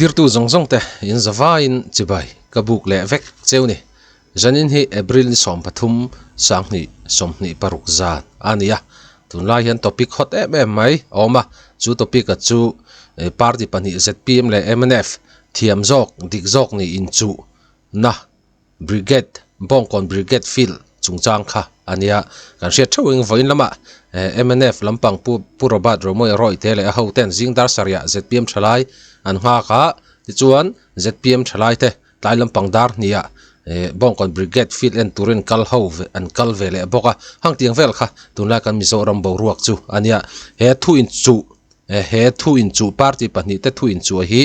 tir tu zong zong te in zawa in chibai kabuk le vek cheuni janin hi april ni som pathum sang ni som ni paruk zan ania tunlai hian topic hot em mai oma chu topic a chu party pani zpm le mnf thiam jok dik jok ni in chu na brigade bongkon brigade field chungchang kha ania kan hriat thawing voin lama mnf lampang purobat romoi roi te le ho ten jingdar saria zpm thalai an nga kha ti chuan zpm thalai te tlai lampang dar nia bongkon brigade field en turin kal ho an kal vele boka hang tiang vel kha tunla kan mizoram bo ruak chu ania he thu in chu party pani te thu in chu hi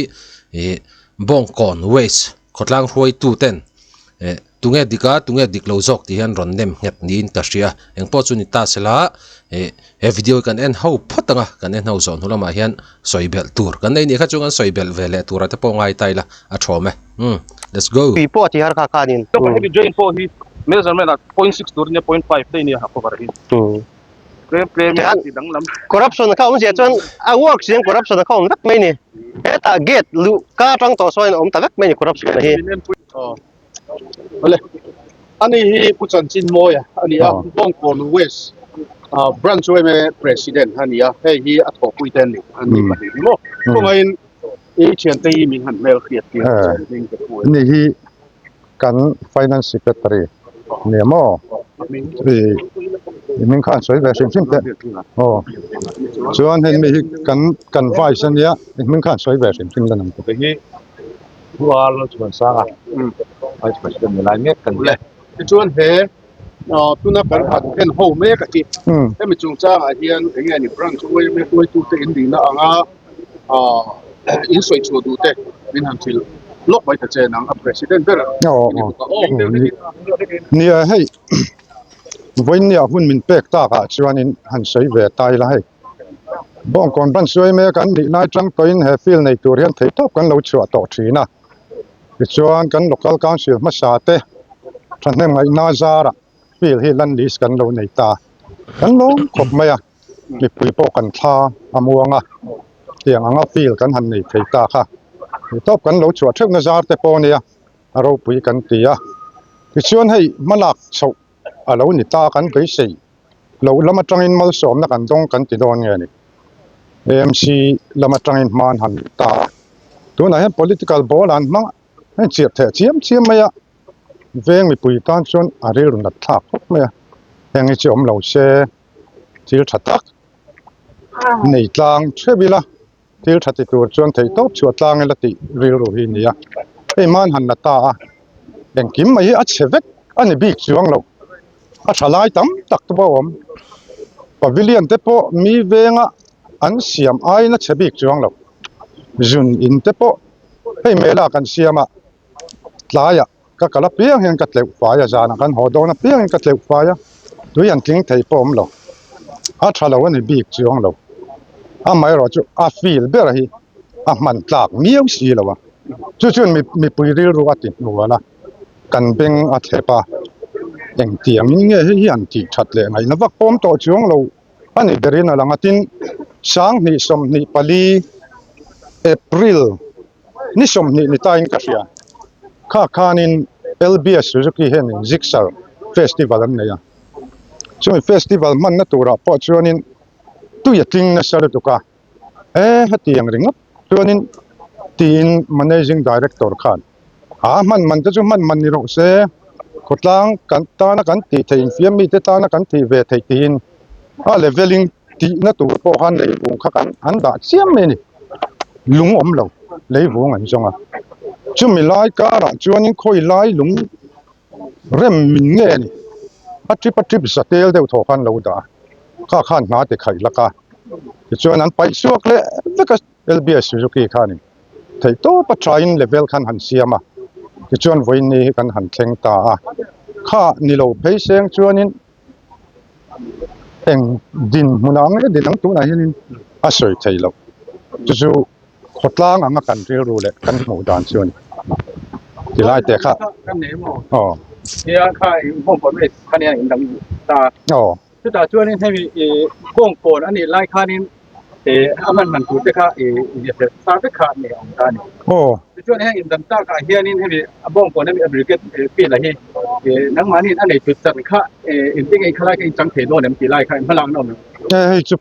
bongkon west khotlang ruai tu ten tunge dik lo jok ti han ron nem nget nin ta ria engpo chu ni ta sela he video kan en ho photanga kan en ho zon hulama hian soibel tur kan nei ni kha chungan soibel vele tura te po ngai taila a thome let's go pipo ti har kha kanin to heavy drain po hi measurement at 0.6 dur ne 0.5 te ni ha ko bar hi play me ti dang lam corruption ka um je chon a work siang corruption ka um rak mai ni eta gate lu ka tang to soin om ta vek mai ni corruption hi Ole ani hi puchan chin moya ani a bongkon west branch we me president ani a he hi a thok pui ten ni ani pati mo ko ngain e chen te min han mel khiat ti ni hi kan finance secretary ne mo min khan soi ve sim sim te chuan hen mi kan vice ania min khan soi ve sim sim lanam te hi wal chuan sa vice president ni lai mek kan le chuan he tuna kan kan ho me ka ti he mi chung cha a hian enga ni branch we me tu te in dina anga in soi chu du te min han thil lok bai ta chen ang a president bera ni hei voin ni hun min pek ta ka chuan in han soi ve tai la hei bong kon ban soi me kan di nai tang toin he feel nei tur hian thei top kan lo chua to thina chuan kan local council ma sa te than nem ngai na zara feel hi lan list kan lo nei ta kan lo khop mai a mi pui po kan tha amuanga tiang anga feel kan han nei thei ta kha top kan lo chua thek na zar te po nia aro pui kan tia ti chuan hei malak chho alo ni ta kan kai sei lo lama tangin mal som na kan dong kan ti don nge ni mc lama tangin man han ta tu na hen political ball an mang hen chiap the chiam maya veng mi pui tan chon are run na thak khop maya heng chi om lo se thil thatak nei tlang thebila thil thati tur chon thei top chu tlang la ti ril ro hi nia ei man han na ta beng kim mai a chevek ani bik chuang lo a thalai tam tak to bawm pavilion te po mi venga an siam ai na chebik chuang lo jun in te po hei mela kan siama tlaya ka kala piang hen ka tleu faya jana kan hodona piang hen ka tleu faya duyan tling thei pom lo a thalo ani bik chuang lo a mai ro chu a feel ber hi a man tlak miau si lo wa chu chun mi pui ril ru ati nuala kan beng a thepa eng tiang nge hi an ti that le ngai na vak pom to chuang lo ani berin ala ngatin sang ni som ni pali april ni som ni ta in ka sia kha khanin lbs suzuki hen zixar festival an neya chumi festival man na tura po chuanin tu yating na sar tu ka hatiang ring up chuanin tin managing director khan man ta chu man ni ro se khotlang kan ta na kan ti thein fiam mi te ta na kan ti ve thei tin leveling ti na tu po han nei bung kha kan an da chiam me ni lung om lo lei vung an zonga chumi lai ka ra chuanin khoi lai lung rem min nge ni patrip satel deu tho khan lo da kha khan na te khai laka chuan an pai suak le veka lbs suzuki khani thei to patrain level khan han siama chuan voin ni kan han thleng ta kha ni lo phei seng chuanin eng din munang le dinang tu na hianin a soi thei lo chu khotlang anga kan ril ru le kan mu dan chuan ti lai te kha kan ne mo ya khai bongkon west kan ya in dang ta chu ta chuan in heavy bongkon ani lai khanin aman tu te kha sa te kha ne ong ta ni oh chuan heng in dan ta ka hianin hemi abong ko nemi aggregate pi la hi nang mani an nei tu chan kha in ting ei khala ka in chang the do nem ti lai kha malang no hei chu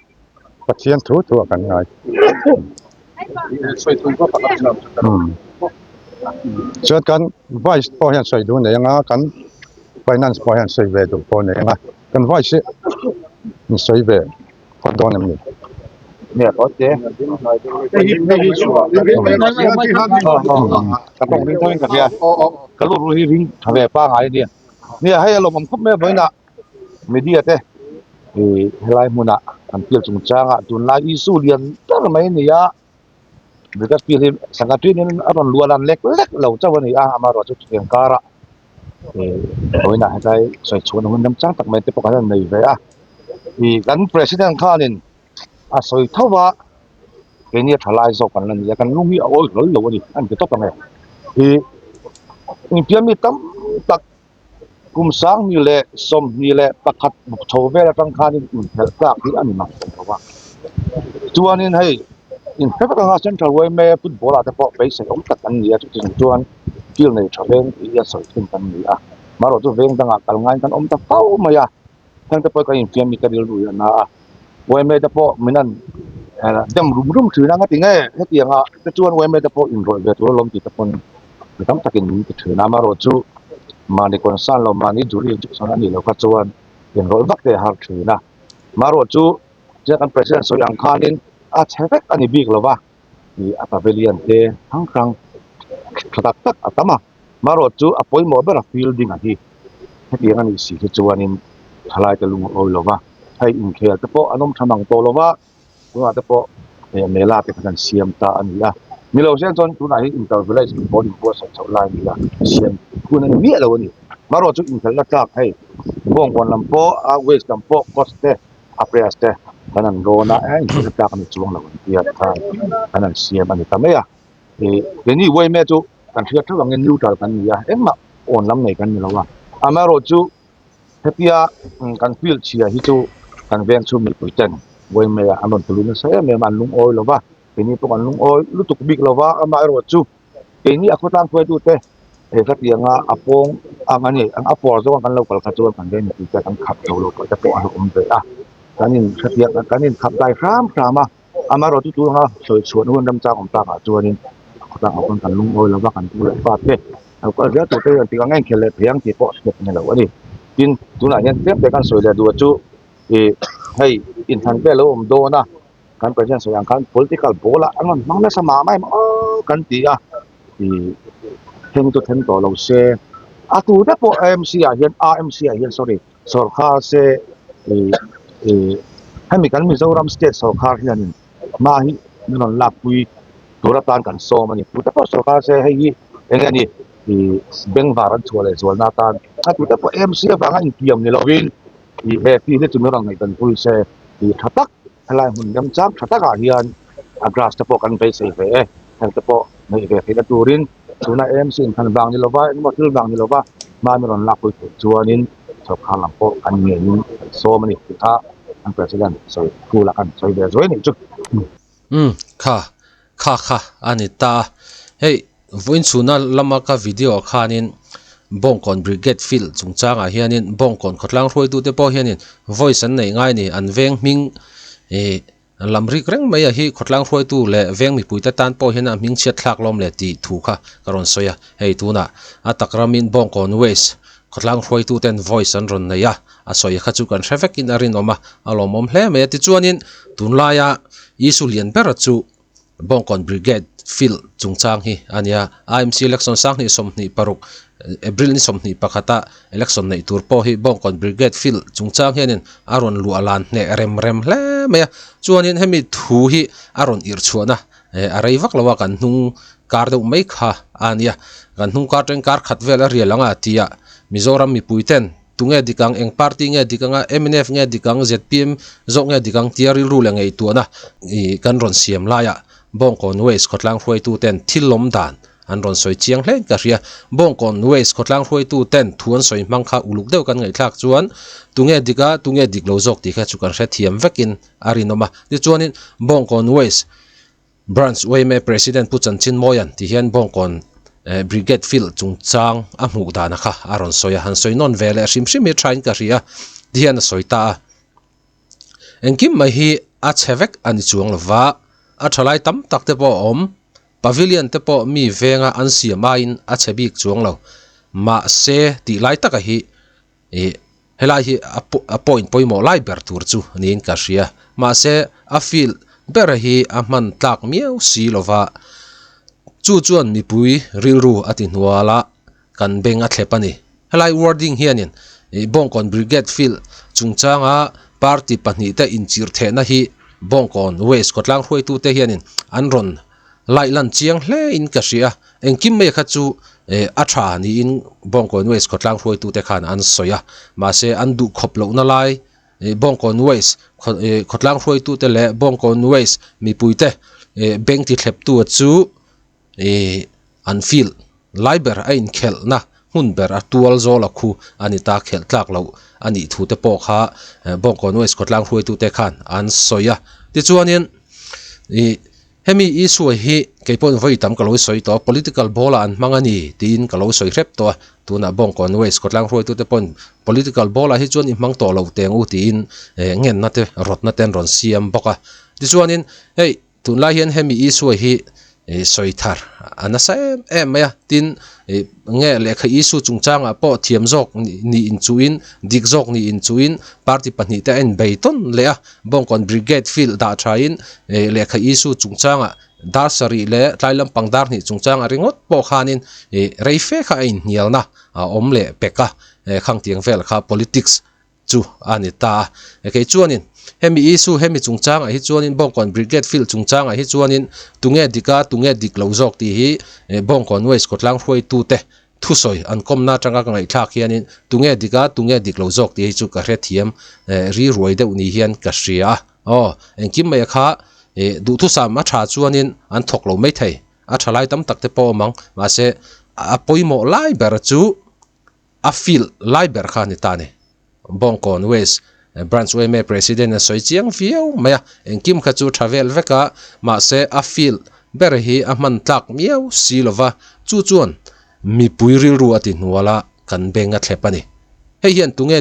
pathian thu kan ngai soi tu ko pa ka chuan kan vice po hian soi du nei anga kan finance po hian soi ve du po nei anga kan vice ni soi ve ko do nem ni nè có chế cái bông ring thôi cái cái lô ring ring thằng về ba ngày đi nè hay là mình không mấy với nè media thế thì lại muốn nè anh tiêu chúng trang à chúng lại isu liền tất là mấy này á vì cái phim sang cái chuyện nên anh luôn làm lek lâu cho vấn đề à mà rồi chút tiền cara thì với nè cái soi chuồn hơn năm trang tặng mấy cái cái này về à thì gắn president Khalin à soi thâu vạ cái này thay lại rồi còn lần gì cái lung hi ôi lối lâu đi anh cái tóc này thì những cái mi tâm tắc cùng sáng như lệ som như lệ bạc hạt một số về là trong khan thì các cái anh mặc thâu vạ chuan nên hay in phép các ngành central way me football là tập base sẽ ông tất anh gì chút chuan kêu này trở lên thì là soi thêm anh gì à mà rồi tôi về đang ngạc cả ngay kan ông tập tao mà ya thằng tập cái những cái mi cái điều rồi na way me tập mình dem rumถือนะติงเฮ็ดอย่างอ่ะจะชวนไว้ไม่ตะโพอินโรยเวตัวลมติตะพนคือต้องตะกินนี่ถือนะมารอจูมาในคนสั่นเรามานี่จุลีจุสนันนี่เราก็ชวนอินโรยบักเตหาถือนะมารอจูเจอกันประธานสยังคานินอาเชฟอันนี้บิ๊กหรอวะนี่อัตเวลียนเตทั้งครั้งตัดอัตมามารอจูอภัยหมอเบอร์ฟิลดิ้งอันที่เฮ็ดอย่างนี้สิชวนนินทลายตะลุงโอยหรอวะให้อินเคลตะโพอันนมทมังโตหรอวะว่าแต่พอเมล่าเป็นการเสียมตาอันนี้ละมีเราเช่นจนตัวไหนอินเตอร์เวลส์บอดี้บัวสัตว์ลายนี่ละเสียมคุณนั่นมีอะไรวะนี่มาเราจุดอินเตอร์ละจากให้บ้องคนลำโพอาเวสลำโพคอสเตอาเปรียสเตขนาดโรน่าอินเตอร์จากอันนี้ช่วงละวันที่อาทานขนาดเสียมอันนี้ทำไมอ่ะเดี๋ยวนี้เว้ยแม่จุการเชื่อถือว่าเงินยูทาร์กันนี่อ่ะมาโอนลำไหนกันนี่ละวะมาเราจุเฮียการฟิลเชียฮิจูการเวียนชูมีปุ๋ยเจนway me anon tulungan saya memang lung oil lova ini pun lung oil lu tuk big lova ama rochu ini aku tang ko tu te kat yang apong angani ang apor zo kan local khachuan kan den ti kan khap lo ko ta ko an be kanin khatia kanin khap dai ram rama ama ro tu ha soi chuan hun dam chang om ta ka chuanin aku tang akon kan lung oil lova kan tu pa te aku ja tu te ti ka ngai khele phiang ti po step ne lo ani tin tu na yan step te kan soi le du chuให้อินทันเปแล้วผมโดนนะการประชันสยามการ political โบละอันนั้นมันไม่สมาไม่กันตีอ่ะที่เห็นตัวเห็นตัวเราเสียอ่ะตัวเด็กพวก MC อ่ะเห็น RMC อ่ะเห็น sorry สรคาเสียให้มีการมิโซรัมสเตทสรคาที่นั่นมาฮินี่นนลักคุยตัวรับการกันโซมันนี่ตัวเด็กพวกสรคาเสียให้ยี่อย่างนี้ที่เบงวารันชัวเลยส่วนนาตานอ่ะตัวเด็กพวก MC อ่ะฟังอินเทียมนี่เราวินที่ที่นี่จุดนี้เราไงกันพูดเสียที่ทัดตักอะไรหุ่นยำจับทัดตักอาเฮียนอากาศจะพอกันไปเสียไปทางจะพอในเรื่องที่ตัวรินส่วนในMC ทันบางนี่เราว่ามาที่บางนี่เราว่ามาไม่รอนลักคุยชัวนินชอบข้าวลำโพอันเงี้ยนี่โซมันนี่คือท่าอันเป็นสิ่งสวยกูละกันสวยเดี๋ยวสวยนี่จุดค่ะอันนี้ตาเฮ้ยวันสุนัขลำมากับวิดีโอข้านินบ้องก่อนบริเกตฟิลจงจ้างอาเฮียนินบ้องก่อนขดลังรวยดูเตปอเฮียนิน voice อันไหนง่ายนี่อันเวงมิงลำริกเร่งไม่ยาฮีขดลังรวยดูเละเวงมีปุ๋ยตะตานปอเฮียนมิงเชียดลักลมเละตีถูกค่ะกรอนสวยเฮ้ยตูน่ะอัตตกรามินบ้องก่อนเวสขดลังรวยดูเต็น voice อันรอนเนี่ยสวยข้าจุกันเทรฟกินอารินออกมาอารมณ์มเล่ไม่ติดจวนนินตุนลายอิสุเลียนเปรตจูบ้องก่อนบริเกตฟิลจงจ้างฮีอันนี้IMC election สังนี่สมนี่ปรุกApril ni somni pakata election nei turpo hi bongkon brigade field chungchang hianin aron lu alan ne rem hle maya chuanin hemi thu hi aron ir chuana arei vak lawa kan hnung kar deuh mai kha ania kan hnung kar teng kar khat vel a rialanga tia Mizoram mi puiten tunge dikang eng party nge dikanga MNF nge dikang ZPM zok nge dikang tiari rule ngei tuana kan ron siam laya bongkon west khotlang hruai tu ten thilom dan an ron soi chiang hle ka ria bong kon waste khotlang hroi tu ten thuan soi mang kha uluk deuh kan ngai thlak chuan tunge dik lo zok ti kha chu kan hre thiam vekin arinoma ti chuanin bong kon waste branch wayme president pu chanchin moyan ti hian bong kon brigade field chung chang a hmu dana kha aron soya han soi non vele hrim hrim hi thain ka ria ti hian soita engkim mai hi a chhevek ani chuang lova a thalai tam tak te po om pavilion te po mi venga an siama in a chebik chuang lo ma se ti lai taka hi helai hi a point poimo lai ber tur chu nin ka ria ma se a feel ber hi a man tlak miau si lova chu chuan mi pui rilru ati nuala kan benga thlepani helai wording hianin bongkon brigade field chungchanga party pahnih te inchir thena hi bongkon waste kotlang hroi tu te hianin anron lailan chiang hle in ka ria engkim me kha chu a tha ni in bongkon waste kotlang hroi tu te khan an soya ma se an du khop lo na lai bongkon waste kotlang hroi tu te le bongkon waste mi pui te bank ti thlep tu chu an feel liber a in khel na hun ber a tual zola khu ani ta khel tlak lo ani thu te po kha bongkon waste kotlang hroi tu te khan an soya ti chuanin hemi isu hi keipon voi tam kalo soi to political bola an mangani tin kalo soi rep to tuna bongkon waste kotlang hroi tu te pon political bola hi chuan i mang to lo tengu tin ngen na te rot na ten ron siam boka ti chuanin hey tunlai hian hemi isu hi soi thar anasa maya tin nge lekha isu chungchanga po thiam jok ni in chuin dik jok ni in chuin party pahnih te en beiton le a bongkon brigade field da thain lekha isu chungchanga darsari le tlailam pangdar ni chungchanga ringot po khanin reife kha in nialna om le peka khang tiang vel kha politics chu anita ke chuanin hemi isu hemi chungchanga hi chuanin bongkon brigade field chungchanga hi chuanin tunge dik lo jok ti hi bongkon waste kotlang hroi tu te thusoi an komna tanga ka ngai thak hianin tunge dik lo jok ti hi chu ka hre thiam ri ruai deuh ni hian ka hria engkim mai kha du thu sam a tha chuanin an thok lo mai thei a thalai tam tak te po mang ma se a poimo lai ber chu a feel lai ber kha ni ta ne bongkon waste branch wayme president na soi chiang fiau maya engkim kha chu travel veka ma se a feel ber hi a man tlak miau silova chu chuan mi puiril ru ati nuala kan benga thlepani hei hian tunge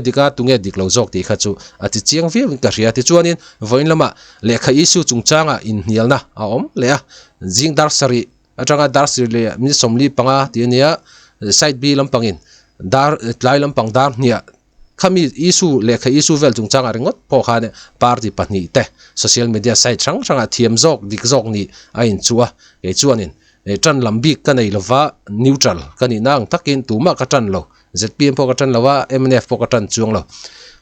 dik lo jok ti kha chu ati chiang fiau ka ria ti chuanin voin lama lekha isu chungchanga in hialna a om le a jing dar sari atanga dar sri le mi somli panga ti nia side b lampangin dar tlai lampang dar nia khami isu lekha isu vel chungchang aringot po khane party pahni te social media site chang thiam jok dik jok ni a in chuwa e chuanin tran lambik ka nei lova neutral kani nang takin tuma ka tran lo zpm po ka tran lawa mnf po ka tran chuang lo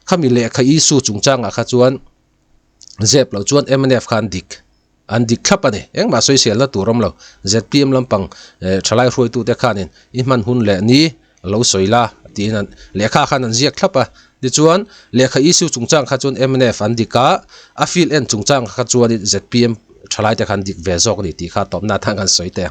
khami lekha isu chungchang a kha chuan zep lo chuan mnf khan dik an dik thlapani engma social na turam lo zpm lampang thalai hroi tu te khanin i man hun le ni lo soila tinan lekha khan an ziak thlapa ti chuan lekha isu chungchang kha chuan mnf an dika a fil en chungchang kha chuan zpm thalai te khan dik ve jok ni ti kha topna thang kan soite